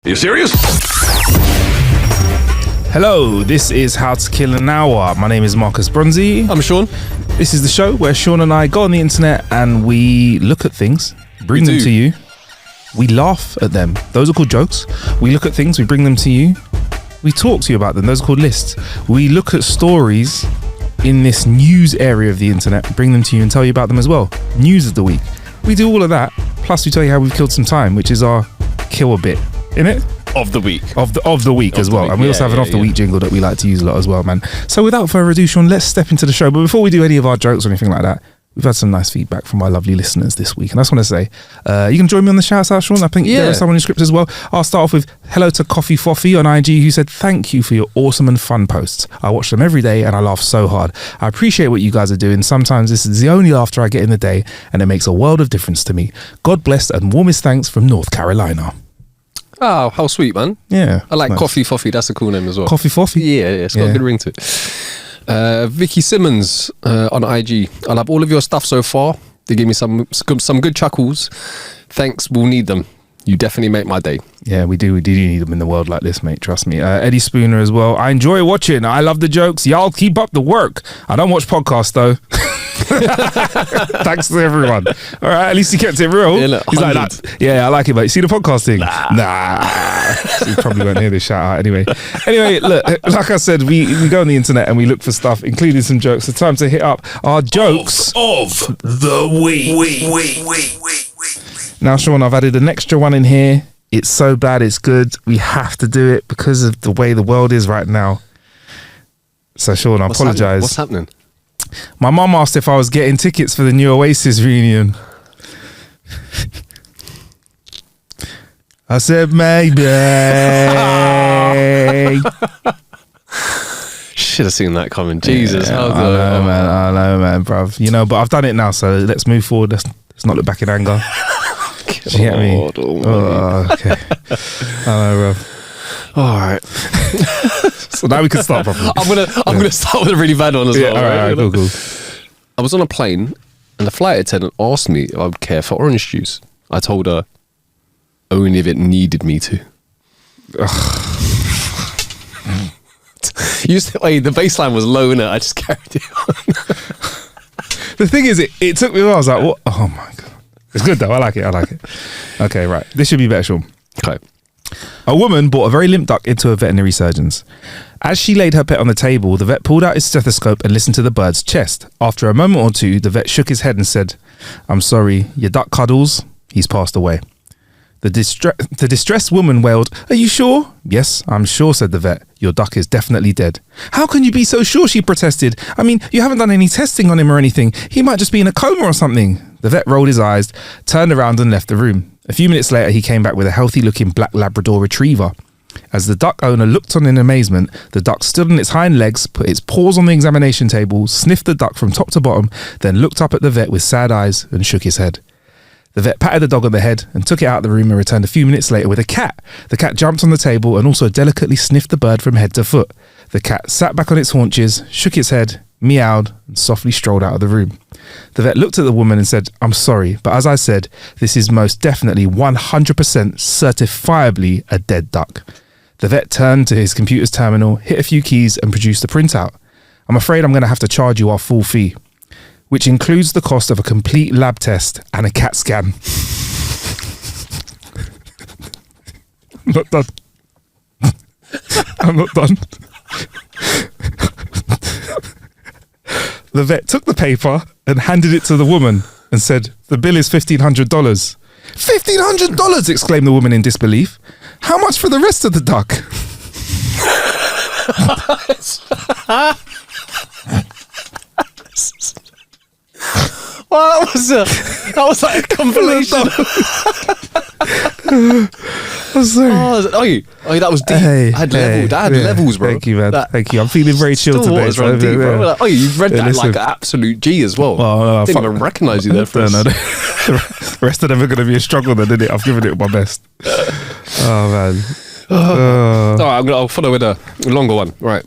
Are you serious? Hello, this is How to Kill an Hour. My name is Marcus Bronzy. I'm Sean. This is the show where Sean and I go on the internet and we look at things, bring them to you. We laugh at them. Those are called jokes. We look at things, we bring them to you. We talk to you about them. Those are called lists. We look at stories in this news area of the internet, bring them to you and tell you about them as well. News of the week. We do all of that. Plus we tell you how we've killed some time, which is our kill a bit. In it? Of the week. Of the week as well. And we also have an off the week jingle that we like to use a lot as well, man. So without further ado, Sean, let's step into the show. But before we do any of our jokes or anything like that, we've had some nice feedback from our lovely listeners this week. And I just want to say, you can join me on the shouts out, Sean. I think there are someone in script as well. I'll start off with hello to Coffee Foffy on IG, who said, thank you for your awesome and fun posts. I watch them every day and I laugh so hard. I appreciate what you guys are doing. Sometimes this is the only laughter I get in the day and it makes a world of difference to me. God bless and warmest thanks from North Carolina. Oh, how sweet, man. Yeah. I like nice. Coffee Foffy. That's a cool name as well. Coffee Foffy? Yeah, it's got a good ring to it. Vicky Simmons on IG. I love all of your stuff so far. They gave me some good chuckles. Thanks, we'll need them. You definitely make my day. Yeah, we do need them in the world like this, mate. Trust me. Eddie Spooner as well. I enjoy watching. I love the jokes. Y'all keep up the work. I don't watch podcasts though. Thanks to everyone. All right, at least he kept it real. Yeah, look, he's like that. Yeah, I like it, but you see the podcast thing? Nah. You probably won't hear this shout out anyway. Anyway, look, like I said, we go on the internet and we look for stuff, including some jokes. It's time to hit up our jokes of the week. Now, Sean, I've added an extra one in here. It's so bad, it's good. We have to do it because of the way the world is right now. So, Sean, I apologise. What's happening? My mum asked if I was getting tickets for the new Oasis reunion. I said, maybe. Should have seen that coming. Jesus. Yeah, I know, man, bruv. You know, but I've done it now, so let's move forward. Let's not look back in anger. Do you get me? Oh, okay. I know, bruv. All right. So now we can start properly. I'm gonna start with a really bad one as well. All right, cool. I was on a plane and the flight attendant asked me if I would care for orange juice. I told her only if it needed me to. The baseline was low, innit? I just carried it on. The thing is, it took me a while. I was like, what? Oh my God. It's good though. I like it. Okay, right. This should be better, Sean. Okay. A woman brought a very limp duck into a veterinary surgeon's. As she laid her pet on the table, the vet pulled out his stethoscope and listened to the bird's chest. After a moment or two, the vet shook his head and said, I'm sorry, your duck cuddles. He's passed away. The distressed woman wailed, are you sure? Yes, I'm sure, said the vet. Your duck is definitely dead. How can you be so sure? She protested. I mean, you haven't done any testing on him or anything. He might just be in a coma or something. The vet rolled his eyes, turned around and left the room. A few minutes later, he came back with a healthy-looking black Labrador retriever. As the duck owner looked on in amazement, the duck stood on its hind legs, put its paws on the examination table, sniffed the duck from top to bottom, then looked up at the vet with sad eyes and shook his head. The vet patted the dog on the head and took it out of the room and returned a few minutes later with a cat. The cat jumped on the table and also delicately sniffed the bird from head to foot. The cat sat back on its haunches, shook its head, meowed, and softly strolled out of the room. The vet looked at the woman and said, I'm sorry, but as I said, this is most definitely 100% certifiably a dead duck. The vet turned to his computer's terminal, hit a few keys and produced a printout. I'm afraid I'm going to have to charge you our full fee, which includes the cost of a complete lab test and a CAT scan. I'm not done. I'm not done. The vet took the paper and handed it to the woman and said, the bill is $1,500. $1,500! Exclaimed the woman in disbelief. How much for the rest of the duck? Well, that was like a compilation. I'm sorry. Oh, that was deep. That had levels, bro. Thank you, man. Thank you. I'm feeling very chill today. Deep, bro. You've read that like an absolute G as well. I didn't even recognise you there first. No. The rest of them are going to be a struggle then, isn't it? I've given it my best. Oh, man. All right, I'll follow with a longer one. Right.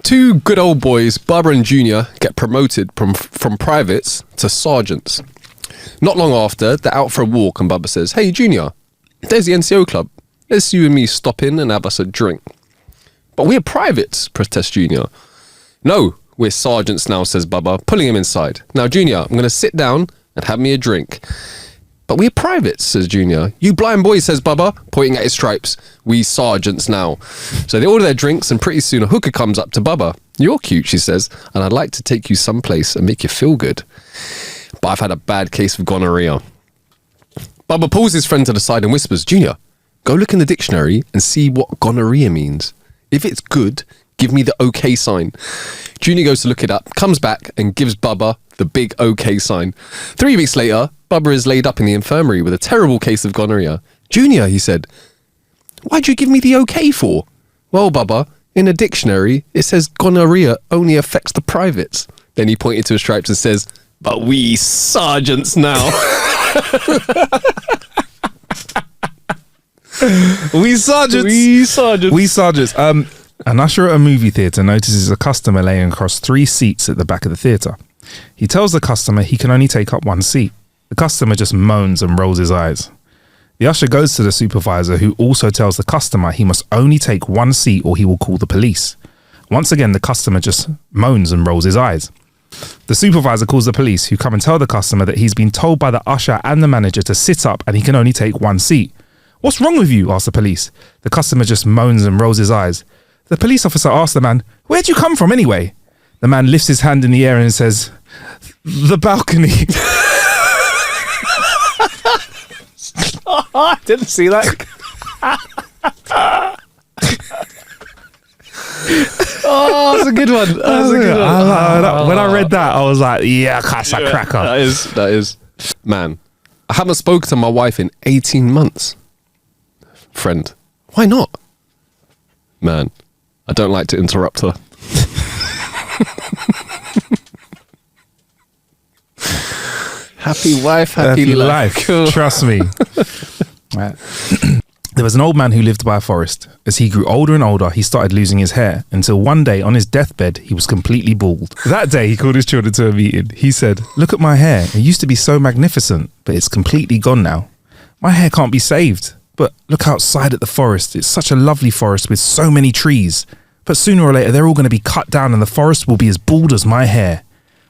Two good old boys, Barbara and Junior, get promoted from privates to sergeants. Not long after, they're out for a walk and Bubba says, hey, Junior, There's the NCO club. Let's you and me stop in and have us a drink. But we're privates, protests Junior. No, we're sergeants now, says Bubba, pulling him inside. Now, Junior, I'm going to sit down and have me a drink. But we're privates, says Junior. You blind boy, says Bubba, pointing at his stripes. We sergeants now. So they order their drinks, and pretty soon a hooker comes up to Bubba. You're cute, she says, and I'd like to take you someplace and make you feel good. But I've had a bad case of gonorrhea. Bubba pulls his friend to the side and whispers, Junior, go look in the dictionary and see what gonorrhea means. If it's good, give me the OK sign. Junior goes to look it up, comes back and gives Bubba the big OK sign. 3 weeks later, Bubba is laid up in the infirmary with a terrible case of gonorrhea. Junior, he said, why'd you give me the OK for? Well, Bubba, in a dictionary, it says gonorrhea only affects the privates. Then he pointed to his stripes and says, but we sergeants now. We sergeants. We sergeants. An usher at a movie theatre notices a customer laying across 3 seats at the back of the theatre. He tells the customer he can only take up 1 seat. The customer just moans and rolls his eyes. The usher goes to the supervisor, who also tells the customer he must only take 1 seat or he will call the police. Once again, the customer just moans and rolls his eyes. The supervisor calls the police, who come and tell the customer that he's been told by the usher and the manager to sit up and he can only take 1 seat. What's wrong with you? Asks the police. The customer just moans and rolls his eyes. The police officer asks the man, where'd you come from anyway? The man lifts his hand in the air and says, the balcony. I didn't see that. Oh, that's a good one. That's a good one. When I read that, I was like, yeah, that's a cracker. That is. Man, I haven't spoken to my wife in 18 months. Friend, why not? Man, I don't like to interrupt her. Happy wife, happy life. Cool. Trust me. Right. There was an old man who lived by a forest. As he grew older and older, he started losing his hair, until one day on his deathbed, he was completely bald. That day, he called his children to a meeting. He said, look at my hair. It used to be so magnificent, but it's completely gone now. My hair can't be saved. But look outside at the forest. It's such a lovely forest with so many trees. But sooner or later, they're all going to be cut down and the forest will be as bald as my hair.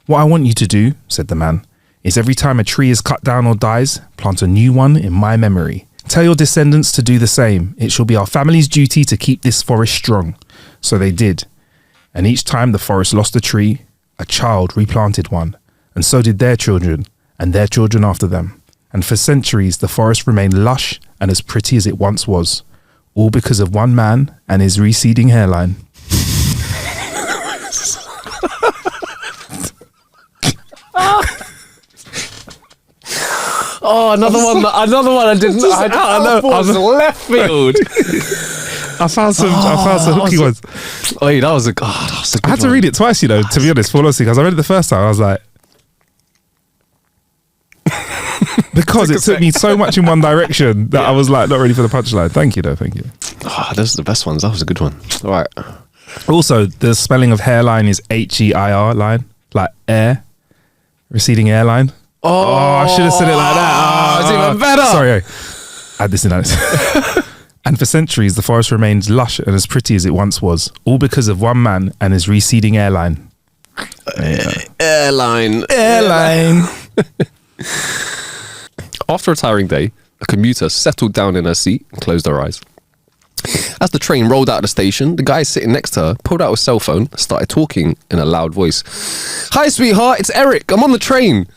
What I want you to do, said the man, is every time a tree is cut down or dies, plant a new one in my memory. Tell your descendants to do the same. It shall be our family's duty to keep this forest strong. So they did. And each time the forest lost a tree, a child replanted one. And so did their children and their children after them. And for centuries, the forest remained lush and as pretty as it once was. All because of one man and his receding hairline. Oh, another one I didn't know. I was left field. I found some hooky ones. Oh, yeah, that was a good I had to read it twice, you know, to be honest, because I read it the first time, I was like, because it took me so much in one direction that I was like, not ready for the punchline. Thank you, though. Thank you. Oh, those are the best ones. That was a good one. All right. Also, the spelling of hairline is H-E-I-R line, like air, receding airline. Oh, I should have said it like that. It's even better. Sorry, add this in. And for centuries, the forest remained lush and as pretty as it once was, all because of one man and his receding airline. Airline. After a tiring day, a commuter settled down in her seat and closed her eyes. As the train rolled out of the station, the guy sitting next to her pulled out his cell phone and started talking in a loud voice. Hi, sweetheart, it's Eric. I'm on the train.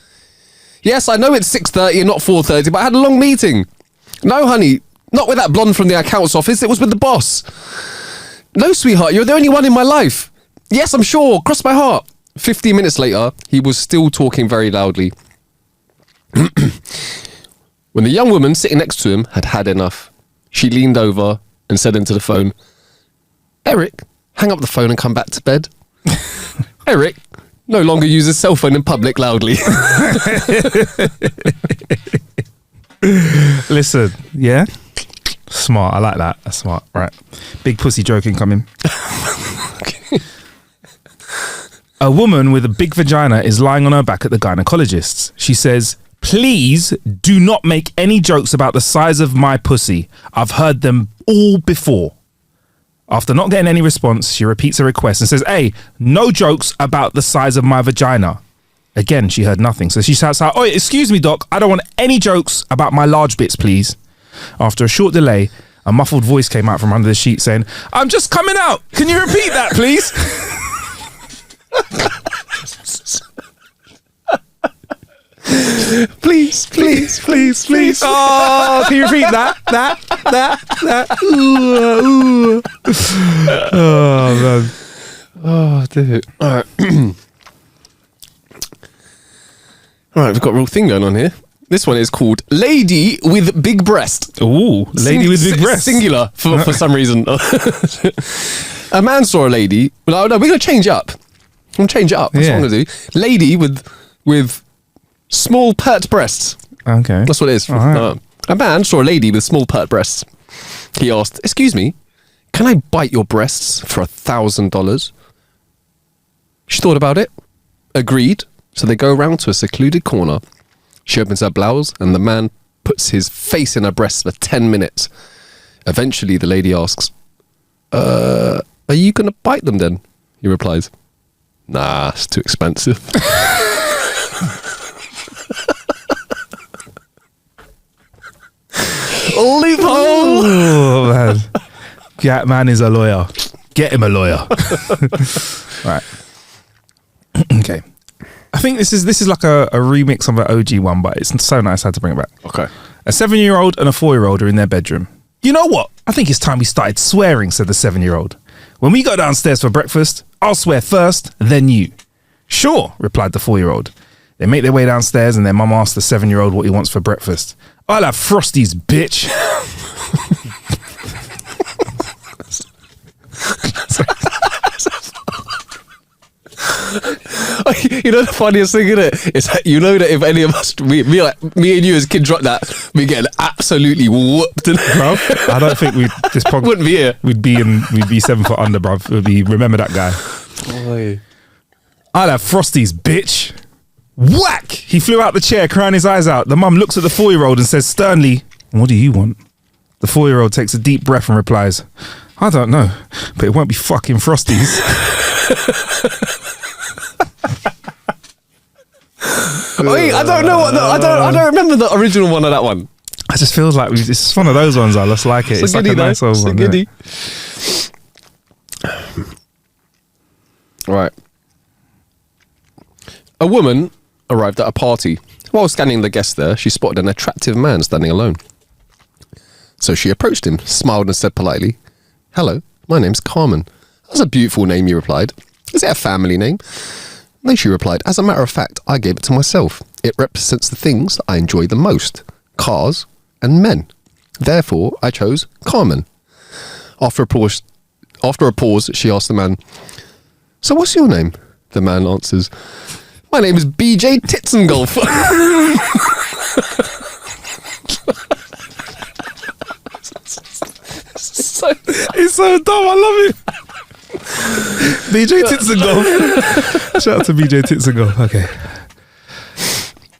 Yes, I know it's 6:30 and not 4:30, but I had a long meeting. No, honey, not with that blonde from the accounts office. It was with the boss. No, sweetheart, you're the only one in my life. Yes, I'm sure. Cross my heart. 15 minutes later, he was still talking very loudly. When the young woman sitting next to him had had enough, she leaned over and said into the phone, Eric, hang up the phone and come back to bed. Eric no longer uses cell phone in public loudly. Listen, yeah? Smart, I like that. That's smart, right. Big pussy joke incoming. A woman with a big vagina is lying on her back at the gynecologist's. She says, Please do not make any jokes about the size of my pussy. I've heard them all before. After not getting any response, she repeats her request and says, hey, no jokes about the size of my vagina. Again, she heard nothing. So she shouts out, oh, excuse me, doc. I don't want any jokes about my large bits, please. After a short delay, a muffled voice came out from under the sheet saying, I'm just coming out. Can you repeat that, please? Please, please, please, please. Oh, can you repeat that? That. Ooh. Oh, man. Oh, dude. All right. All right, we've got a real thing going on here. This one is called Lady with Big Breast. Ooh, lady with big breasts. Singular for some reason. A man saw a lady. Well, no, we're going to change it up. I'm going to change it up. That's what I'm going to do. Lady with small pert breasts. Okay. That's what it is. All right. A man saw a lady with small pert breasts. He asked, excuse me, can I bite your breasts for $1,000? She thought about it, agreed. So they go around to a secluded corner. She opens her blouse and the man puts his face in her breasts for 10 minutes. Eventually the lady asks, are you going to bite them then? He replies, nah, it's too expensive. Loophole. Oh, man. That man is a lawyer. Get him a lawyer. Right. Okay. I think this is like a remix of an OG one, but it's so nice I had to bring it back. Okay. A 7-year-old and a 4-year-old are in their bedroom. You know what? I think it's time we started swearing, said the 7-year-old. When we go downstairs for breakfast, I'll swear first, then you. Sure, replied the 4-year-old. They make their way downstairs and their mum asks the 7-year-old what he wants for breakfast. I'll have Frosties, bitch. You know the funniest thing in it is that you know that if any of us, me and you as kids drop that, we get absolutely whooped. Bruv, I don't think this podcast Wouldn't be here. We'd be 7 foot under, bruv. It would be remember that guy. Oy. I'll have Frosties, bitch. Whack! He flew out the chair, crying his eyes out. The mum looks at the 4-year-old and says sternly, what do you want? The 4-year-old takes a deep breath and replies, I don't know, but it won't be fucking Frosties. Wait, I don't know I don't remember the original one of that one. I just feels like it's just one of those ones. I just like it. It's like a nice old one. Goodie. Right. A woman arrived at a party. While scanning the guests there, she spotted an attractive man standing alone. So she approached him, smiled and said politely, hello, my name's Carmen. That's a beautiful name, he replied. Is it a family name? No, she replied, as a matter of fact, I gave it to myself. It represents the things that I enjoy the most, cars and men. Therefore, I chose Carmen. After a pause, she asked the man, so what's your name? The man answers, my name is BJ Titzengolf. It's so dumb. I love it. BJ Titzengolf. Shout out to BJ Titzengolf. Okay.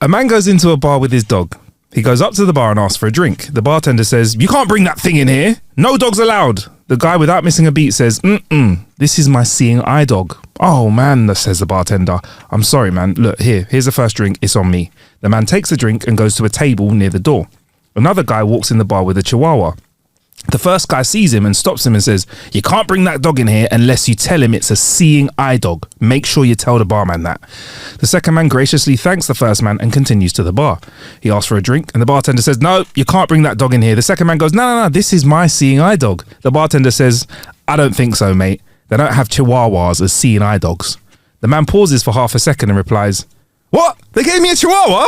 A man goes into a bar with his dog. He goes up to the bar and asks for a drink. The bartender says, you can't bring that thing in here. No dogs allowed. The guy, without missing a beat, says, this is my seeing eye dog. Oh, man, says the bartender. I'm sorry, man. Look, here's the first drink. It's on me. The man takes a drink and goes to a table near the door. Another guy walks in the bar with a chihuahua. The first guy sees him and stops him and says, you can't bring that dog in here unless you tell him it's a seeing eye dog. Make sure you tell the barman that. The second man graciously thanks the first man and continues to the bar. He asks for a drink and the bartender says, no, you can't bring that dog in here. The second man goes, no, this is my seeing eye dog. The bartender says, I don't think so, mate. They don't have chihuahuas as seeing eye dogs. The man pauses for half a second and replies, what? They gave me a chihuahua?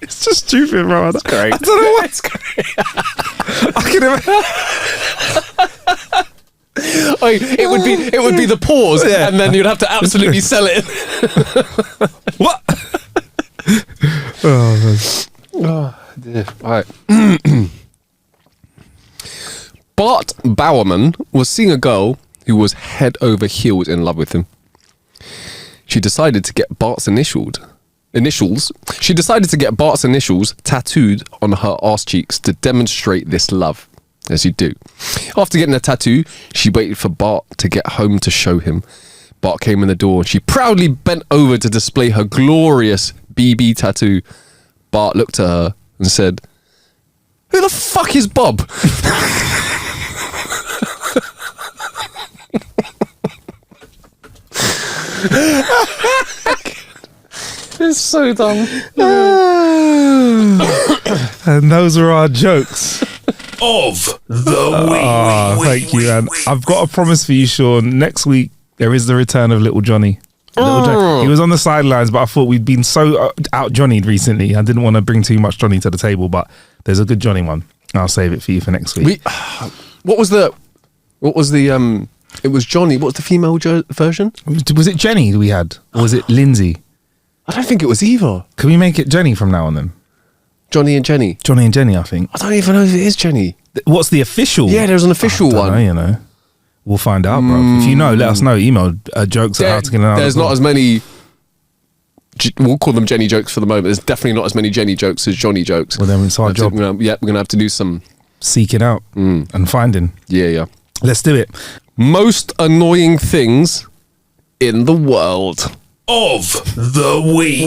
It's just stupid, bro. That's great. I don't know what. It's great. It would be the pause, Yeah. and then you'd have to absolutely sell it. What? Oh, dear. All right. Bart Bowerman was seeing a girl who was head over heels in love with him. she decided to get Bart's initials. She decided to get Bart's initials tattooed on her arse cheeks to demonstrate this love, as you do. After getting a tattoo, she waited for Bart to get home to show him. Bart came in the door and she proudly bent over to display her glorious BB tattoo. Bart looked at her and said, "Who the fuck is Bob?" It's so dumb. And those are our jokes. Of the week. Thank you, man. I've got a promise for you, Sean. Next week, there is the return of Little Johnny. He was on the sidelines, but I thought we'd been so out Johnny'd recently. I didn't want to bring too much Johnny to the table, but there's a good Johnny one. I'll save it for you for next week. What was the it was Johnny. What was the female version? Was it Jenny we had? Or was it Lindsay? I don't think it was either. Can we make it Jenny from now on then? Johnny and Jenny. Johnny and Jenny, I think. I don't even know if it is Jenny. What's the official? Yeah, there's an official I don't one. know, you know. We'll find out, bro. If you know, let us know. Email jokes at how to get an There's not as many. We'll call them Jenny jokes for the moment. There's definitely not as many Jenny jokes as Johnny jokes. Well, then it's our job. We're gonna have to do some seeking out and finding. Yeah. Let's do it. Most annoying things in the world. Of the week.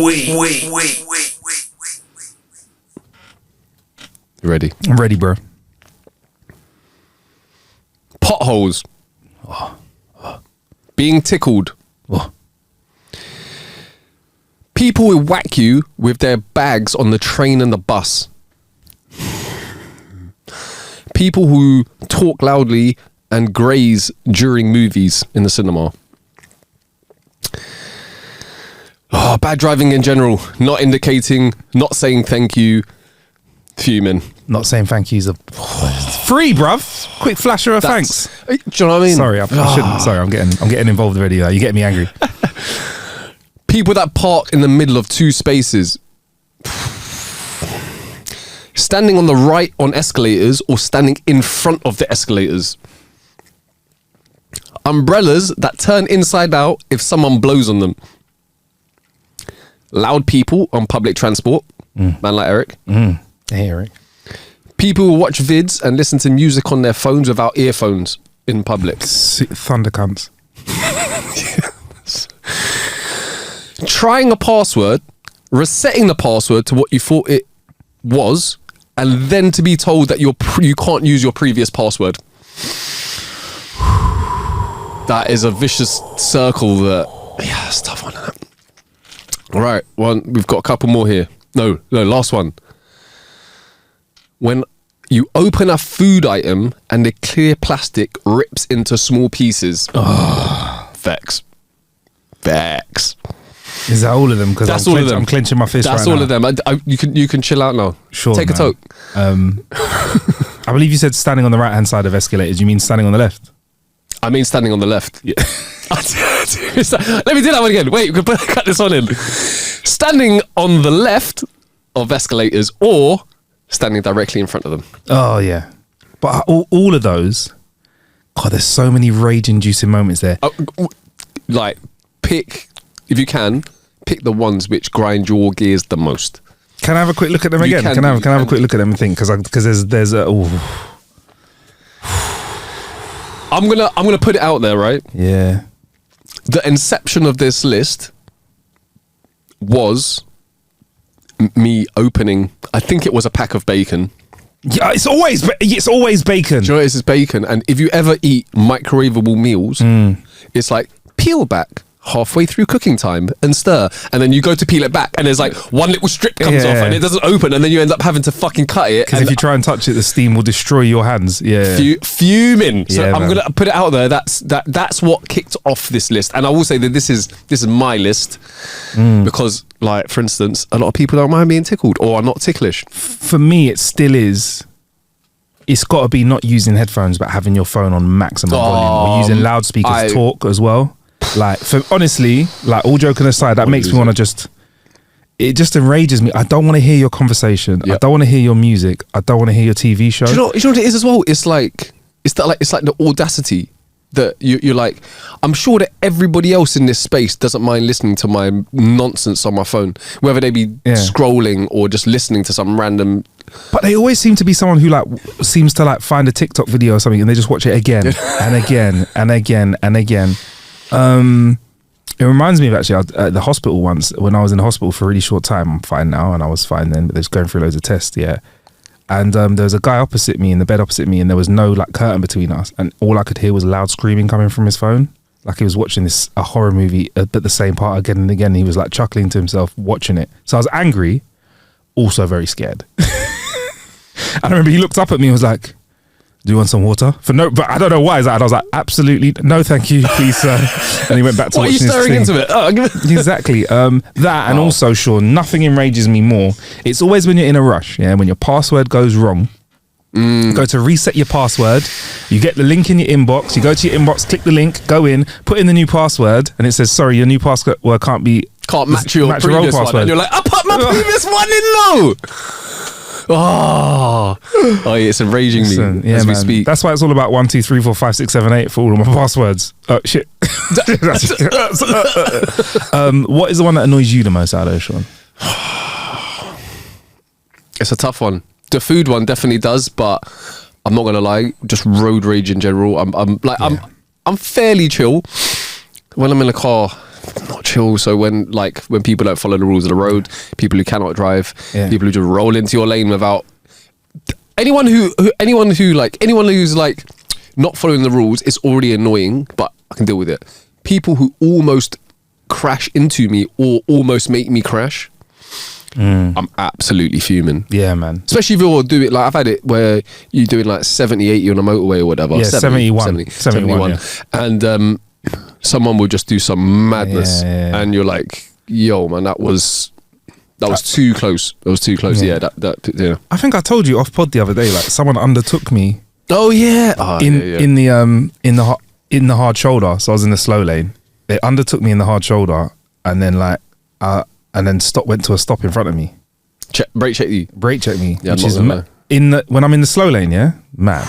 You ready? I'm ready, bro. Potholes. Being tickled. Oh. People who whack you with their bags on the train and the bus. People who talk loudly and graze during movies in the cinema. Bad driving in general. Not indicating, not saying thank you. Fuming. Not saying thank yous. Free, bruv. Quick flasher of thanks. Do you know what I mean? Sorry, I shouldn't. Sorry, I'm getting involved already. You're getting me angry. People that park in the middle of two spaces. Standing on the right on escalators or standing in front of the escalators. Umbrellas that turn inside out if someone blows on them. Loud people on public transport. Man like Eric. Hey, Eric. People who watch vids and listen to music on their phones without earphones in public. Thunder cunts. Trying a password, resetting the password to what you thought it was, and then to be told that you can't use your previous password. That is a vicious circle that... Yeah, it's a tough one, isn't it? All right, we've got a couple more here. No, last one. When you open a food item and the clear plastic rips into small pieces. Vex. Is that all of them? Because I'm clenching my fist That's right all now. of them. You can chill out now. Sure, Take man. a toke. I believe you said standing on the right-hand side of escalators. You mean standing on the left? I mean standing on the let me do that one again. Wait, we can cut this one in. Standing on the left of escalators or standing directly in front of them. Oh, yeah. But all of those, God, there's so many rage-inducing moments there. Like, if you can, pick the ones which grind your gears the most. Can I have a quick look at them again? Can I have a quick look at them and think? Because there's a... Ooh. I'm gonna put it out there, right? Yeah. The inception of this list was me opening, I think it was a pack of bacon. Yeah, it's always bacon. Do you know this is bacon? And if you ever eat microwavable meals, it's like peel back halfway through cooking time and stir, and then you go to peel it back and there's like one little strip comes off and it doesn't open, and then you end up having to fucking cut it, because if you try and touch it, the steam will destroy your hands. Fuming. So I'm man. gonna put it out there, that's what kicked off this list. And I will say that this is my list, because, like, for instance, a lot of people don't mind being tickled or are not ticklish. For me, it still is. It's got to be not using headphones but having your phone on maximum volume, or using loudspeakers to talk as well. Like, honestly, like, all joking aside, that makes me want to it just enrages me. I don't want to hear your conversation. I don't want to hear your music. I don't want to hear your TV show. Do you know what it is as well? It's like the audacity. that you're like, I'm sure that everybody else in this space doesn't mind listening to my nonsense on my phone, whether they be scrolling or just listening to some random. But they always seem to be someone who like seems to like find a TikTok video or something and they just watch it again and again and again and again. It reminds me of actually at the hospital once, when I was in the hospital for a really short time. I'm fine now, and I was fine then, but they was going through loads of tests, and there was a guy opposite me in the bed opposite me, and there was no like curtain between us, and all I could hear was loud screaming coming from his phone, like he was watching a horror movie at the same part again and again. He was like chuckling to himself watching it. So I was angry, also very scared. I remember he looked up at me and was like, do you want some water? But I don't know why. I was like, absolutely no, thank you, please, sir. And he went back to watching his thing. Why are you staring into it? Exactly. That and also, Sean, nothing enrages me more. It's always when you're in a rush, when your password goes wrong. Go to reset your password. You get the link in your inbox. You go to your inbox, click the link, go in, put in the new password, and it says, sorry, your new password can't match your previous password. one. And you're like, I put my previous one in though. Oh, it's enraging me as we speak. That's why it's all about 1, 2, 3, 4, 5, 6, 7, 8 for all of my passwords. Oh shit. What is the one that annoys you the most out of those, Sean? It's a tough one. The food one definitely does, but I'm not gonna lie. Just road rage in general. I'm fairly chill when I'm in a car. I'm not chill. So when people don't follow the rules of the road, people who cannot drive, people who just roll into your lane without anyone who's like not following the rules, it's already annoying, but I can deal with it. People who almost crash into me or almost make me crash, I'm absolutely fuming. Yeah, man. Especially if you're doing, like, I've had it where you're doing like 70, 80 on a motorway or whatever. Yeah, 71. Yeah. And someone will just do some madness, and you're like, yo, man, that was too close. It was too close. Yeah, that. I think I told you off pod the other day, like someone undertook me. Oh yeah. In the hard shoulder. So I was in the slow lane. They undertook me in the hard shoulder, and then went to a stop in front of me. Brake check you. Yeah, which is when I'm in the slow lane. Yeah, mad.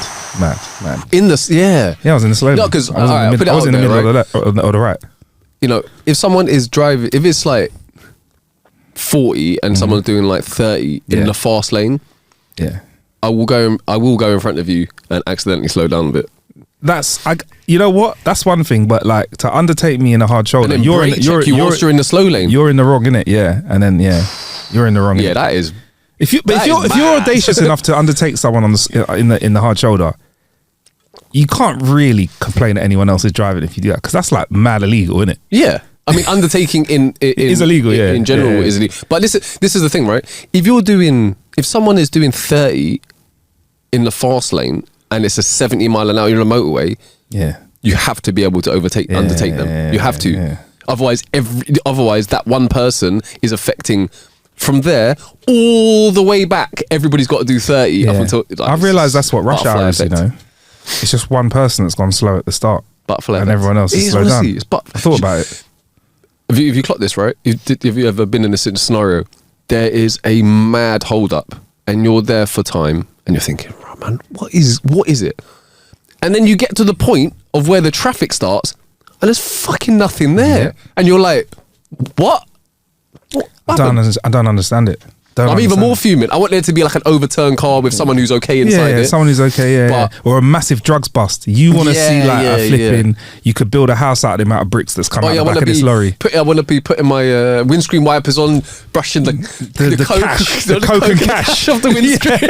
In the I was in the slow lane. No, because I was in the middle of the right. You know, if someone is driving, if it's like 40 and someone's doing like 30 in the fast lane, I will go in front of you and accidentally slow down a bit. You know what? That's one thing, but like to undertake me in a hard shoulder, you're in the slow lane. You're in the wrong, innit? Yeah, and then you're in the wrong. Yeah, that is. If you're audacious enough to undertake someone in the hard shoulder, you can't really complain that anyone else is driving if you do that, because that's like mad illegal, isn't it? Yeah, I mean, undertaking in is illegal. In general, is illegal. But this is the thing, right? If someone is doing 30 in the fast lane and it's a 70 mile an hour, you're on a motorway. Yeah, you have to be able to undertake them. You have to. Yeah. Otherwise, that one person is affecting. From there all the way back, everybody's got to do 30 up until. I've realised that's what rush hour is. You know, it's just one person that's gone slow at the start, and everyone else is slowed down. I thought about it. Have you clocked this, right? Have you ever been in this scenario? There is a mad hold up, and you're there for time, and you're thinking, right, man, what is it? And then you get to the point of where the traffic starts, and there's fucking nothing there, and you're like, what? I don't understand it. I'm even more fuming. I want there to be like an overturned car with someone who's okay inside it. Someone who's okay, or a massive drugs bust. You want to see like a flipping. You could build a house out of the amount of bricks that's come out the back of this lorry. I want to be putting my windscreen wipers on, brushing the coke and cash off the windscreen.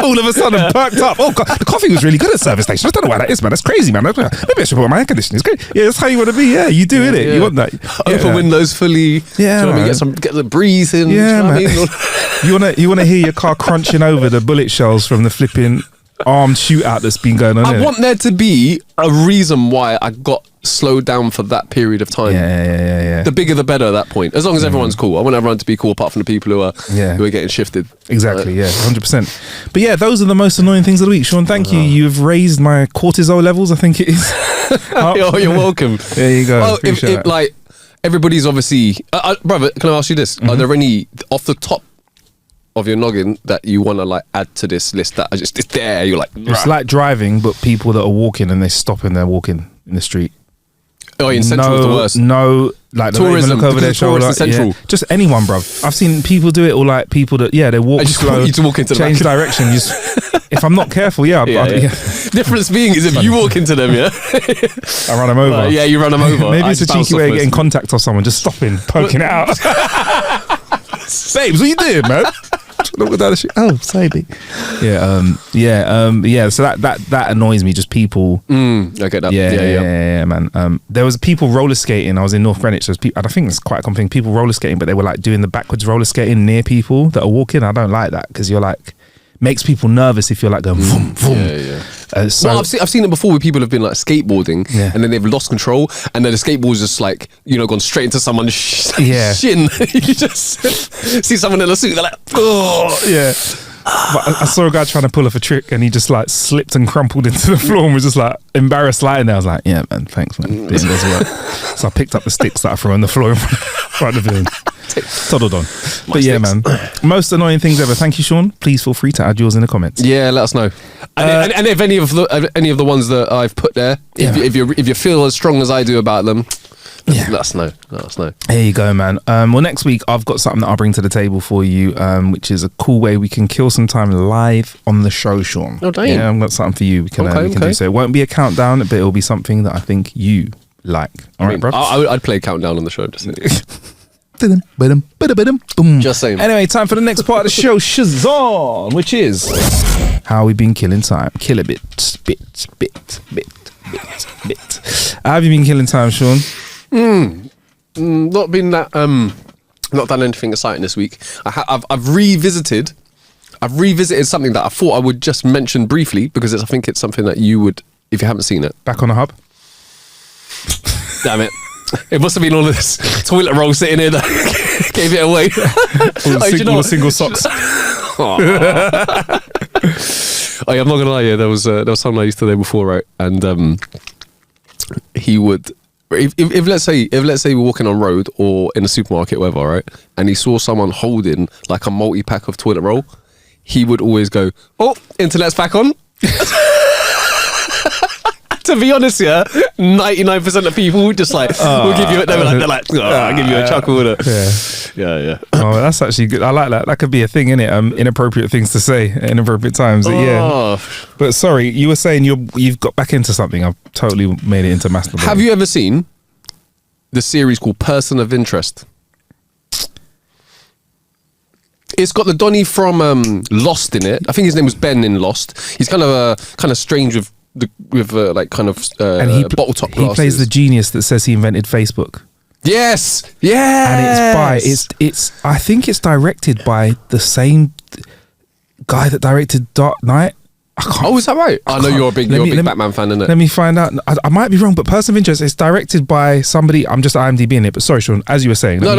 All of a sudden, perked up. Oh God, the coffee was really good at service station. I don't know why that is, man. That's crazy, man. Maybe I should put on my air conditioning. It's great. Yeah, that's how you want to be. Yeah, you do it. You want that. Open windows fully. Yeah, do you know what I mean? Get the breeze in. Yeah, man. You wanna hear your car crunching over the bullet shells from the flipping armed shootout that's been going on. I want there to be a reason why I got slowed down for that period of time. Yeah. The bigger the better at that point. As long as everyone's cool. I want everyone to be cool apart from the people who are getting shifted. Exactly, 100%. But yeah, those are the most annoying things of the week. Sean, thank you. You've raised my cortisol levels, I think it is. You're welcome. There you go. Well, if everybody's obviously brother, can I ask you this? Are there any off the top of your noggin that you want to like add to this list that it's there. You're like, It's like driving, but people that are walking and they stop and they're walking in the street. oh, in Central is the worst. No, like they don't even Tourism, look over because their of shoulder. tourists in Central. Just anyone, bruv. I've seen people do it, or like people that they walk I just slow, want you to walk into the change back. direction. If I'm not careful, Yeah. I Difference being is if you walk into them, run them over. yeah, you run them over. Maybe I it's a just bounce cheeky way off of getting most. contact off someone, just stopping, poking it out. Babes, what you doing, man? Look down the street. Oh, baby. Yeah. So that annoys me. Just people. I get that. Yeah, man. There was people roller skating. I was in North Greenwich. There's people. I think it's quite a common thing. People roller skating, but they were like doing the backwards roller skating near people that are walking. I don't like that because you're like makes people nervous if you're like going vroom, vroom. So Well, I've seen it before where people have been like skateboarding and then they've lost control and then the skateboard's just like, gone straight into someone's shin. You just see someone in a suit, they're like, oh. Yeah. But I saw a guy trying to pull off a trick and he just like slipped and crumpled into the floor and was just like embarrassed lying there. I was like, yeah, man, thanks, man. This does work. So I picked up the sticks that I threw on the floor in front of him. Toddled on. But yeah, man. Most annoying things ever. Thank you, Sean. Please feel free to add yours in the comments. Yeah, let us know. And if any of the ones that I've put there, if you feel as strong as I do about them, let us know. There you go, man. Well, next week I've got something that I'll bring to the table for you, which is a cool way we can kill some time live on the show, Sean. Oh, damn. Yeah, I've got something for you. We can do. So it won't be a countdown, but it'll be something that I think you like. All right, bro. I'd play a countdown on the show. Just saying. Anyway, time for the next part of the show, Shazam, which is how we've been killing time. Kill a bit. How have you been killing time, Sean? Not been that. Not done anything exciting this week. I've revisited something that I thought I would just mention briefly because I think it's something that you would, if you haven't seen it. Back on the hub. Damn it. It must have been all of this toilet roll sitting in that gave it away. All the single socks. Oh, yeah, I'm not gonna lie. Yeah, there was someone I used to know before, right? And he would, if let's say we're walking on road or in a supermarket, whatever, right? And he saw someone holding like a multi-pack of toilet roll, he would always go, "Oh, internet's back on." To be honest, 99% of people just like will give you I'll give you a chuckle. Yeah. Oh, that's actually good. I like that. That could be a thing, innit? Inappropriate things to say at inappropriate times. Yeah. But sorry, you were saying you've got back into something. I've totally made it into masturbation. Have you ever seen the series called Person of Interest? It's got the Donnie from Lost in it. I think his name was Ben in Lost. He's kind of strange with and bottle top glasses. He plays the genius that says he invented Facebook. Yes. And it's I think it's directed by the same guy that directed Dark Knight. Is that right? I know you're a big Batman fan, innit? Let me find out. I might be wrong, but Person of Interest is directed by somebody. I'm just IMDb in it, but sorry, Sean, as you were saying. No.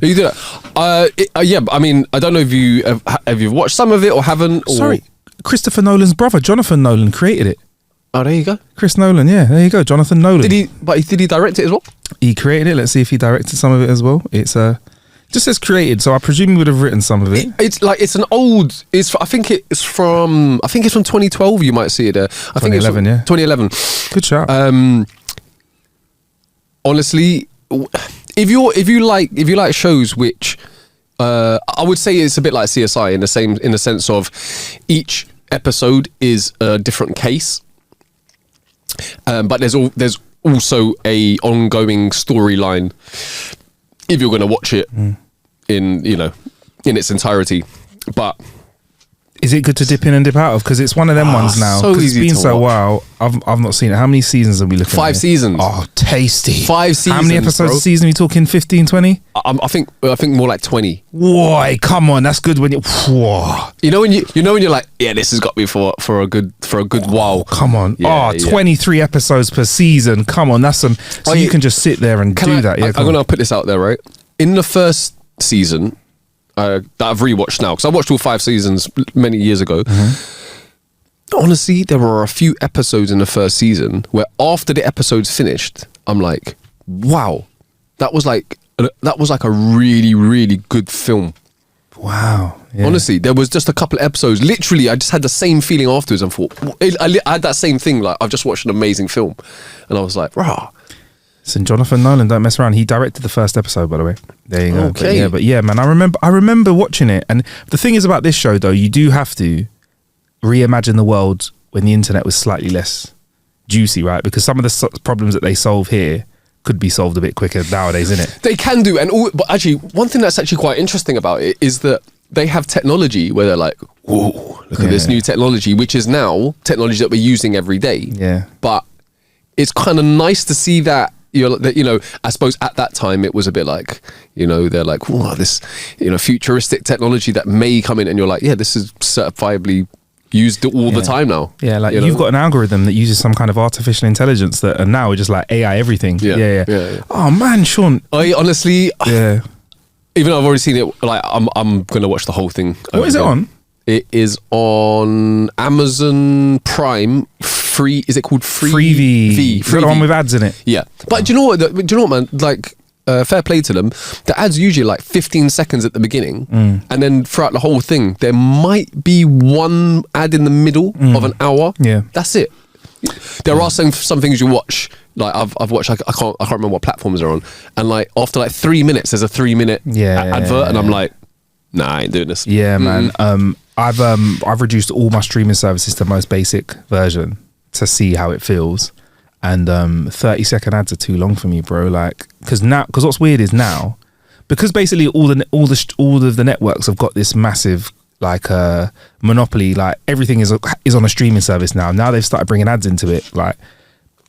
You do that. Yeah, but I mean, I don't know if you have you watched some of it or haven't. Or... Sorry, Christopher Nolan's brother, Jonathan Nolan, created it. Oh, there you go. Chris Nolan, yeah, there you go. Jonathan Nolan. Did he direct it as well? He created it. Let's see if he directed some of it as well. It's just says created, so I presume he would have written some of it. I think it's from 2012. You might see it there. I think it's 2011, yeah. 2011. Good shout. Honestly, if you like shows which I would say it's a bit like CSI in the sense of each episode is a different case, but there's also a ongoing storyline if you're going to watch it in its entirety. But is it good to dip in and dip out of? Because it's one of them ones now. So it's easy been to so watch. while. I've not seen it. How many seasons are we looking at? 5 seasons. Oh, tasty. 5 seasons. How many episodes bro? a season? Are we talking 15, 20? I think more like 20. Whoa, come on, that's good when you. Whoa. You know when you're like, yeah, this has got me for a good while. Come on. Yeah, 23 episodes per season. Come on, that's some. So you can just sit there and do that. Yeah, I'm gonna put this out there, right? In the first season that I've rewatched now, because I watched all 5 seasons many years ago. Honestly, there were a few episodes in the first season where after the episode's finished, I'm like, wow, that was like a really, really good film. Wow. Yeah. Honestly, there was just a couple of episodes. Literally, I just had the same feeling afterwards and thought, I had that same thing. Like, I've just watched an amazing film. And I was like, rah. Listen, Jonathan Nolan, don't mess around. He directed the first episode, by the way. There you go. Okay. But yeah, man, I remember watching it. And the thing is about this show, though, you do have to reimagine the world when the internet was slightly less juicy, right? Because some of the problems that they solve here could be solved a bit quicker nowadays, isn't it? They can do. But actually, one thing that's actually quite interesting about it is that they have technology where they're like, whoa, look at this new technology, which is now technology that we're using every day. Yeah. But it's kind of nice to see that, I suppose at that time it was a bit like, they're like, oh, this, futuristic technology that may come in, and you're like, yeah, this is certifiably used all the time now. Yeah, like you've got an algorithm that uses some kind of artificial intelligence that, and now we're just like AI everything. Yeah. Oh man, Sean. I honestly, yeah. Even though I've already seen it, like I'm gonna watch the whole thing. What is it on? It is on Amazon Prime. Free. Is it called Free? Freevee. It's got the one with ads in it. Yeah, but do you know what, man? Like, fair play to them. The ads usually like 15 seconds at the beginning, and then throughout the whole thing, there might be one ad in the middle of an hour. Yeah, that's it. There are some things you watch. Like I've watched. I can't remember what platforms they're on, and like after like 3 minutes, there's a 3-minute advert, and I'm like, nah, I ain't doing this. Yeah, man. I've reduced all my streaming services to the most basic version to see how it feels. And 30-second ads are too long for me, bro. Like, because what's weird is now, because basically all of the networks have got this massive like monopoly. Like everything is on a streaming service now. Now they've started bringing ads into it. Like,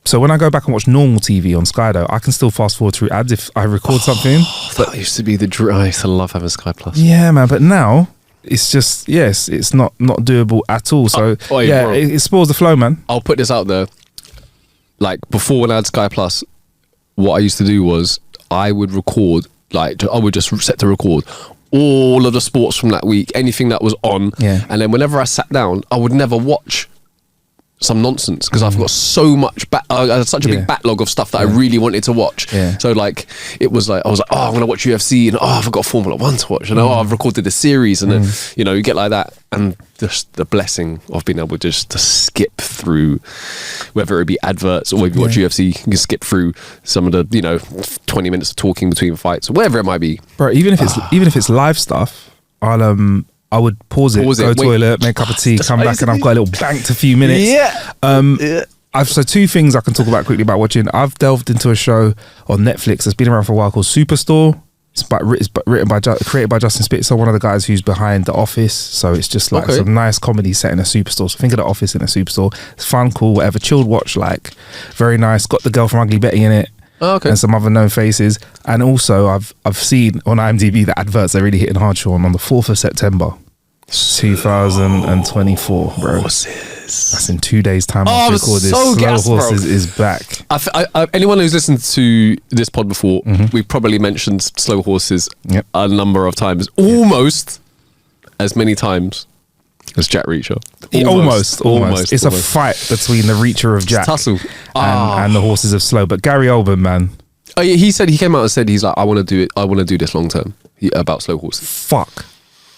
so when I go back and watch normal TV on Sky, though, I can still fast forward through ads if I record something. That used to be I used to love having Sky Plus. Yeah, man. But now it's just it's not doable at all. So bro, it spoils the flow, man. I'll put this out there. Like before, when I had Sky Plus, what I used to do was I would record, like I would just set to record all of the sports from that week, anything that was on. Yeah. And then whenever I sat down, I would never watch some nonsense because I've got so much such a big backlog of stuff that I really wanted to watch. Yeah. So like it was like I was like, oh, I'm gonna watch UFC, and I've got Formula 1 to watch, and I've recorded the series, and then you get like that, and just the blessing of being able just to skip through, whether it be adverts or if you watch UFC, you can skip through some of the 20 minutes of talking between fights or whatever it might be. Bro, even if it's live stuff, I would pause it, go toilet, make a cup of tea, come back, and I've got a little banked a few minutes. Yeah. So two things I can talk about quickly about watching. I've delved into a show on Netflix that's been around for a while called Superstore. It's created by Justin Spitzer, one of the guys who's behind The Office. So it's just like some nice comedy set in a superstore. So think of The Office in a superstore. It's fun, cool, whatever, chilled watch, like very nice. Got the girl from Ugly Betty in it. Oh, okay. And some other known faces. And also I've seen on IMDb the adverts are really hitting hard, Sean, on the 4th of September 2024, bro. Horses. That's in 2 days' time. I'm so Slow gassed, Horses bro. is back. Anyone who's listened to this pod before, we've probably mentioned Slow Horses a number of times, almost as many times as Jack Reacher. Almost. It's a fight between the Reacher of Jack tussle. And the horses of Slow. But Gary Oldman, man. Oh, yeah, he came out and said he's like, I want to do it. I want to do this long term about Slow Horses. Fuck.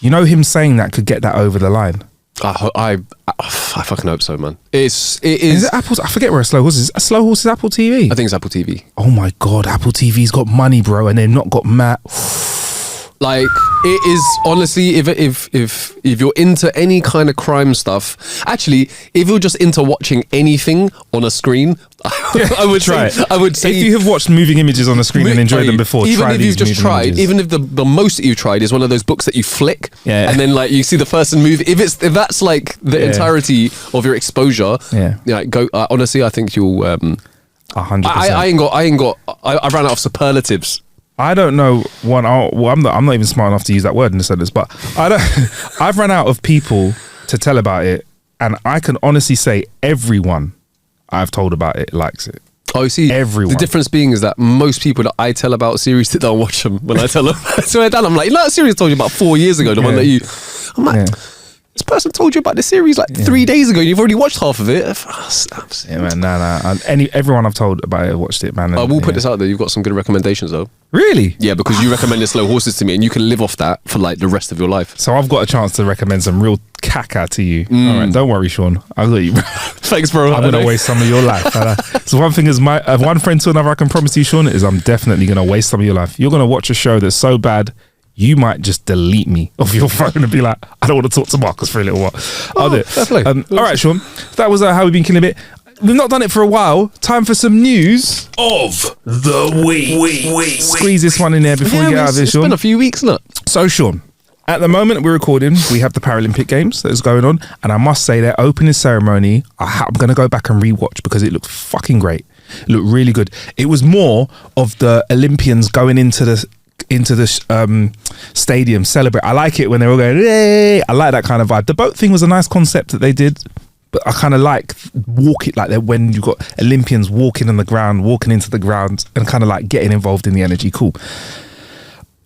You know, him saying that could get that over the line. I fucking hope so, man. It is. Is it Apple? I forget where Slow Horses is. Slow Horses Apple TV. I think it's Apple TV. Oh my God, Apple TV's got money, bro, and they've not got Matt. Like, it is honestly, if you're into any kind of crime stuff, actually, if you're just into watching anything on a screen, I would try say, it. I would say, if you have watched moving images on the screen and enjoyed them before, even try if these you've just moving tried, images. even if the most that you've tried is one of those books that you flick, Yeah. and then like you see the person move. If that's like the entirety of your exposure, go. Honestly, I think you'll. 100%. I ran out of superlatives. I don't know I'm not even smart enough to use that word in the sentence, but I've run out of people to tell about it, and I can honestly say everyone I've told about it likes it. Oh, you see, everyone. The difference being is that most people that I tell about series that don't watch them when I tell them. So I'm like, that series I told you about 4 years ago, the one that you. I'm like, This person told you about the series like 3 days ago. You've already watched half of it. Yeah, man. Nah. Everyone I've told about it watched it, man. I will put this out there. You've got some good recommendations though. Really? Yeah, because you recommended Slow Horses to me, and you can live off that for like the rest of your life. So I've got a chance to recommend some real caca to you. All right, don't worry, Sean. I got you, bro. Thanks, bro. I'm gonna waste some of your life. So one thing is, one friend to another, I can promise you, Sean, is I'm definitely gonna waste some of your life. You're gonna watch a show that's so bad, you might just delete me off your phone and be like, I don't want to talk to Marcus for a little while. I'll do it. Fair play. All right, Sean. That was how we've been killing it. We've not done it for a while. Time for some news Of the week. Squeeze this one in there before we get out of this, It's Sean. been a few weeks, not. So, Sean, at the moment we're recording, we have the Paralympic Games that is going on, and I must say their opening ceremony, I'm going to go back and rewatch because it looked fucking great. It looked really good. It was more of the Olympians going into the stadium celebrate. I like it when they're all going, yay! I like that kind of vibe. The boat thing was a nice concept that they did, but I kind of like when you got Olympians walking into the ground and kind of like getting involved in the energy. Cool.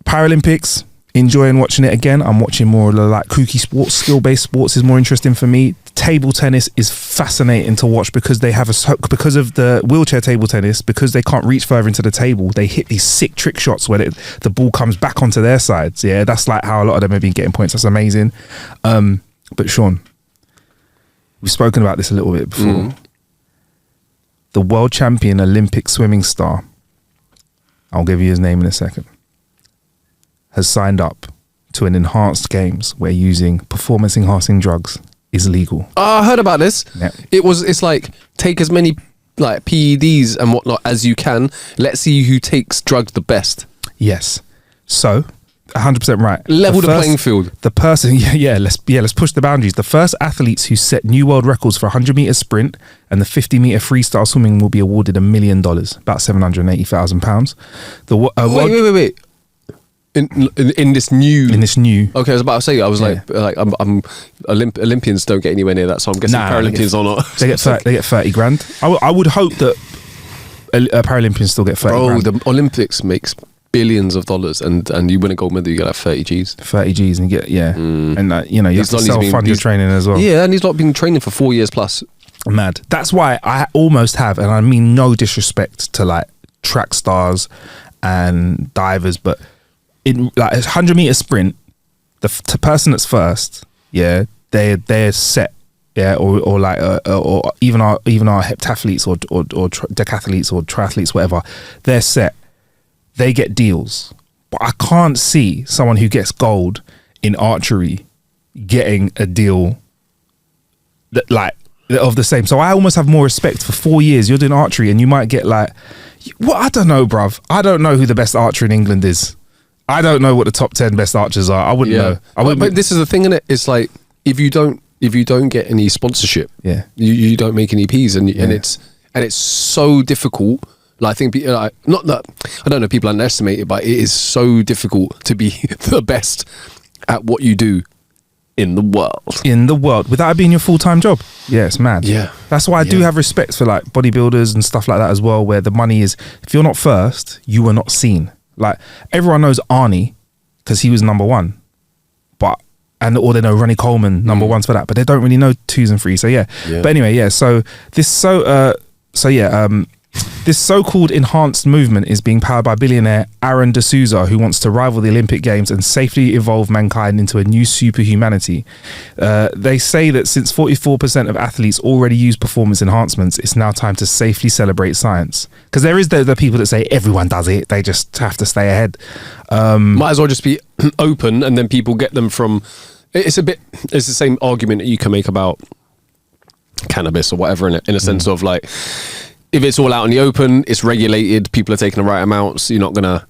Paralympics, enjoying watching it again. I'm watching more of the like kooky sports, skill-based sports is more interesting for me. Table tennis is fascinating to watch because they have because of the wheelchair table tennis, because they can't reach further into the table, they hit these sick trick shots where the ball comes back onto their sides. Yeah, that's like how a lot of them have been getting points. That's amazing. But Sean, we've spoken about this a little bit before. The world champion Olympic swimming star, I'll give you his name in a second, has signed up to an enhanced games where using performance enhancing drugs is legal. I heard about this. Yep. It's like take as many like PEDs and whatnot as you can. Let's see who takes drugs the best. Yes. So 100% right. Level the playing field. The person, let's push the boundaries. The first athletes who set new world records for 100-meter sprint and the 50-meter freestyle swimming will be awarded $1 million, about £780,000. Wait. In this new. Okay, I was about to say. I was like I'm Olympians don't get anywhere near that, so I'm guessing Paralympians are not. They get 30 grand. I would hope that Paralympians still get 30 grand. The Olympics makes billions of dollars, and you win a gold medal, you get like 30 G's. 30 G's, and you get and you have to self-fund your training as well. Yeah, and he's not been training for 4 years plus. Mad. That's why I almost have, and I mean no disrespect to like track stars and divers, but in like 100-meter sprint, the person that's first, they're set, or like or even our heptathletes or decathletes or triathletes, whatever, they're set. They get deals, but I can't see someone who gets gold in archery getting a deal that like of the same. So I almost have more respect for 4 years. You're doing archery and you might get like, I don't know, bruv. I don't know who the best archer in England is. I don't know what the top 10 best archers are. I wouldn't know. But this is the thing, innit? It's like if you don't get any sponsorship, you don't make any P's, and it's so difficult. Like I think, not that I don't know, people underestimate it, but it is so difficult to be the best at what you do in the world without it being your full-time job. Yeah, it's mad. Yeah, that's why I do have respect for like bodybuilders and stuff like that as well, where the money is, if you're not first, you are not seen. Like everyone knows Arnie because he was number one, or they know Ronnie Coleman number ones for that, but they don't really know 2s and 3s. So but anyway, so this this so-called enhanced movement is being powered by billionaire Aaron D'Souza, who wants to rival the Olympic Games and safely evolve mankind into a new superhumanity. They say that since 44% of athletes already use performance enhancements, it's now time to safely celebrate science. Because there is the people that say everyone does it, they just have to stay ahead. Might as well just be open, and then people get them from... It's the same argument that you can make about cannabis or whatever, in a sense of like... If it's all out in the open, it's regulated, people are taking the right amounts, you're not going to,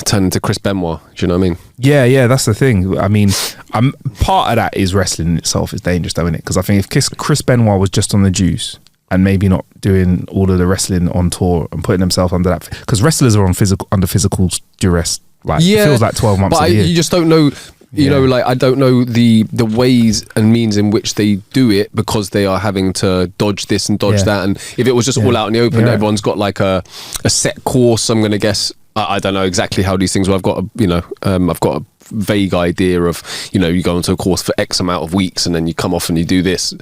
turn into Chris Benoit. Do you know what I mean? Yeah, that's the thing. I mean, part of that is wrestling in itself is dangerous, though, isn't it? Because I think if Chris Benoit was just on the juice and maybe not doing all of the wrestling on tour and putting himself under that, because wrestlers are under physical duress. Like, it feels like 12 months a year. You just don't know... You know, like I don't know the ways and means in which they do it, because they are having to dodge this and dodge that. And if it was just all out in the open, everyone's got like a set course. I'm going to guess. I don't know exactly how these things work. I've got a vague idea of, you know, you go onto a course for X amount of weeks and then you come off and you do this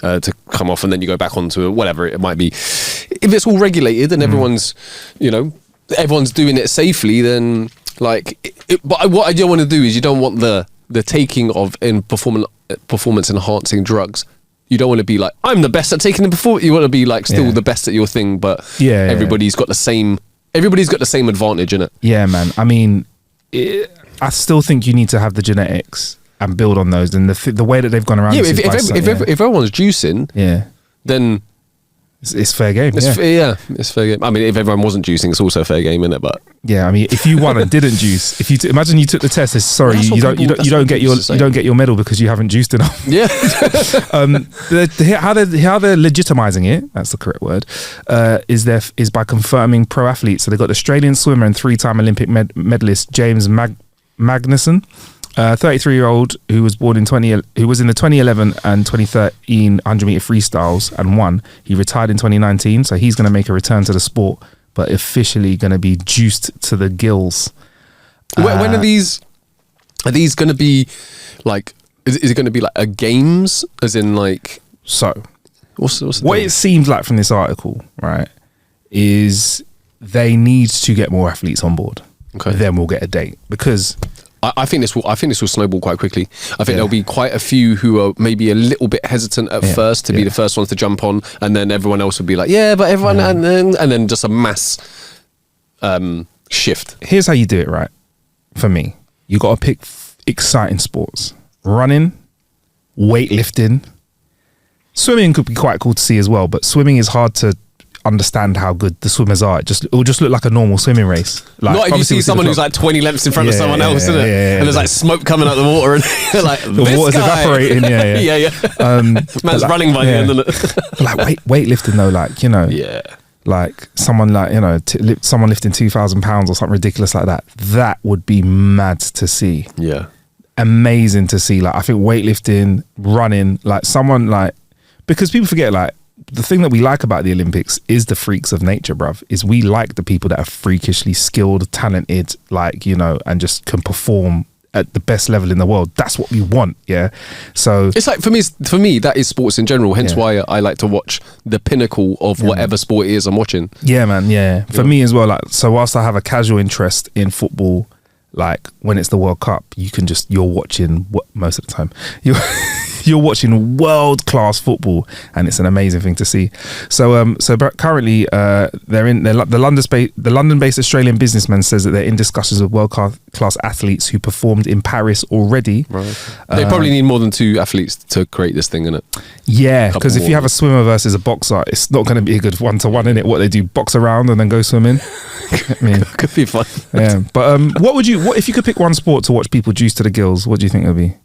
to come off and then you go back onto whatever it might be. If it's all regulated and everyone's, you know, everyone's doing it safely, then like, but what I don't want to do is you don't want the taking of performance enhancing drugs. You don't want to be like, I'm the best at taking them before. You want to be like still the best at your thing, but everybody's got the same advantage in it. Yeah, man. I mean, I still think you need to have the genetics and build on those. And the way that they've gone around. Yeah, if everyone's juicing, then it's fair game. It's fair game. I mean, if everyone wasn't juicing, it's also fair game, isn't it? But yeah, I mean, if you won and didn't juice, if you imagine you took the test, it's sorry, you don't get your medal because you haven't juiced enough. Yeah. How they're legitimizing it, that's the correct word, is by confirming pro athletes. So they've got Australian swimmer and 3-time Olympic medalist James Magnuson, 33-year-old who was in the 2011 and 2013 100-meter freestyles and won. He retired in 2019, so he's going to make a return to the sport, but officially going to be juiced to the gills. When are these going to be like? Is it going to be like a games, as in like? So, what's what it seems like from this article, right, is they need to get more athletes on board. Okay, then we'll get a date because. I think this will snowball quite quickly. I think there'll be quite a few who are maybe a little bit hesitant at first to be the first ones to jump on, and then everyone else will be like, yeah, but everyone, and then just a mass shift. Here's how you do it, right? For me, you got to pick exciting sports: running, weightlifting, swimming could be quite cool to see as well. But swimming is hard to understand how good the swimmers are. It will just look like a normal swimming race. Like, not if you see someone who's like 20 lengths in front of someone else, isn't it? And there's like smoke coming out the water, and like the water's evaporating. Man's running by the end, isn't it? Like weightlifting though, like, you know, like someone like, you know, someone lifting 2,000 pounds or something ridiculous like that. That would be mad to see. Yeah, amazing to see. Like, I think weightlifting, running, like someone like, because people forget, like, the thing that we like about the Olympics is the freaks of nature, bruv, is we like the people that are freakishly skilled, talented, like, you know, and just can perform at the best level in the world. That's what we want. Yeah. So it's like, for me, that is sports in general. Hence why I like to watch the pinnacle of whatever sport it is I'm watching. Yeah, man. Yeah. For me as well. Like, so whilst I have a casual interest in football, like when it's the World Cup, you're watching most of the time. You're watching world-class football, and it's an amazing thing to see. So currently, the London-based Australian businessman says that they're in discussions with world-class athletes who performed in Paris already. Right. They probably need more than 2 athletes to create this thing, innit? Yeah, because if you have a swimmer versus a boxer, it's not going to be a good 1-to-1, innit? What they do, box around and then go swimming. I mean, could be fun. Yeah, but what if you could pick one sport to watch people juice to the gills? What do you think it would be?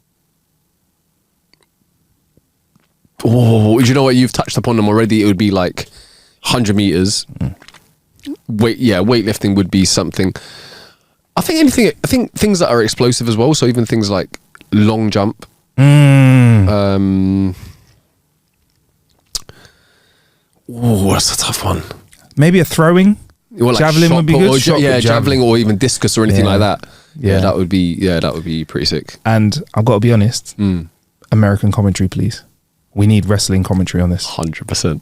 Oh, you know what? You've touched upon them already. It would be like 100 meters. Weightlifting would be something. I think things that are explosive as well. So even things like long jump. That's a tough one. Maybe a throwing. Well, like javelin would be good. Javelin or even discus or anything like that. Yeah, that would be pretty sick. And I've got to be honest, American commentary, please. We need wrestling commentary on this. 100%.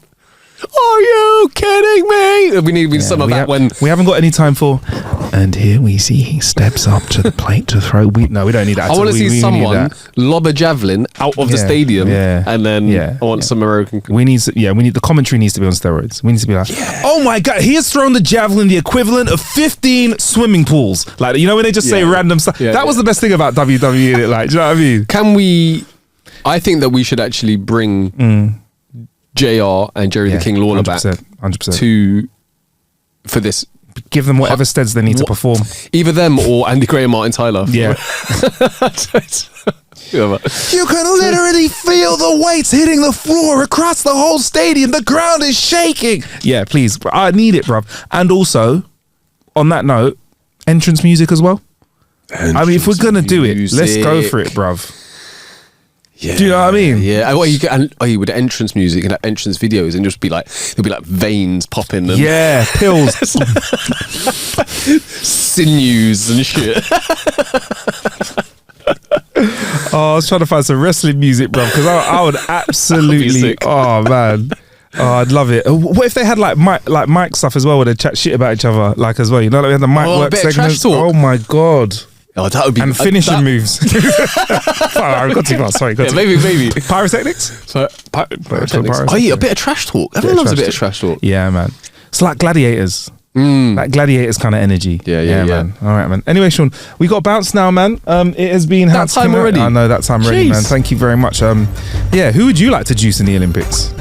Are you kidding me? We need some of that when we haven't got any time for. And here we see he steps up to the plate to throw. We don't need that. I want to see someone lob a javelin out of the stadium, and then I want some American. We need the commentary needs to be on steroids. We need to be like, oh my god, he has thrown the javelin the equivalent of 15 swimming pools. Like, you know when they just say random stuff. That was the best thing about WWE. Like, do you know what I mean? Can we? I think that we should actually bring JR and Jerry the King Lawler 100%. For this. Give them whatever steads they need to perform. Either them or Andy Gray and Martin Tyler. Yeah. You can literally feel the weights hitting the floor across the whole stadium. The ground is shaking. Yeah, please. I need it, bruv. And also, on that note, entrance music as well. I mean, if we're going to do it, let's go for it, bruv. Yeah. Do you know what I mean? Yeah. With entrance music and entrance videos, and just be like, there'll be like veins popping. And pills. Sinews and shit. Oh, I was trying to find some wrestling music, bro, because I would absolutely. sick. Oh man. Oh, I'd love it. What if they had like mic stuff as well, where they chat shit about each other, like as well? You know, like we had the mic Oh, a work bit of trash segments. talk. Oh my god. Oh, that would be And finishing moves. Oh, I got too far. Sorry, got Yeah, too maybe. Pyrotechnics? So, Pyrotechnics. oh yeah, a bit of trash talk. Everyone loves a bit of trash talk. Yeah, man. It's like gladiators. Like gladiators kind of energy. Yeah. man. All right, man. Anyway, Sean, we got bounce now, man. It has been That time already? I know that time already, Jeez. man. Thank you very much. Yeah, who would you like to juice in the Olympics?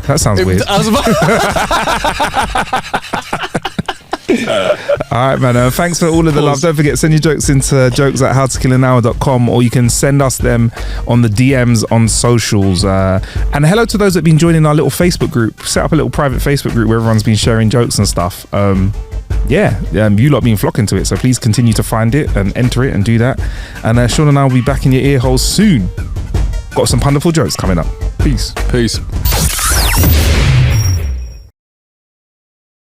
That sounds weird. I was about- All right, man. Thanks for all of the love. Don't forget, send your jokes into jokes@howtokillanhour.com, or you can send us them on the DMs on socials. And hello to those that have been joining our little Facebook group. Set up a little private Facebook group where everyone's been sharing jokes and stuff. You lot been flocking to it, so please continue to find it and enter it and do that. And Sean and I will be back in your ear holes soon. Got some wonderful jokes coming up. Peace. Peace.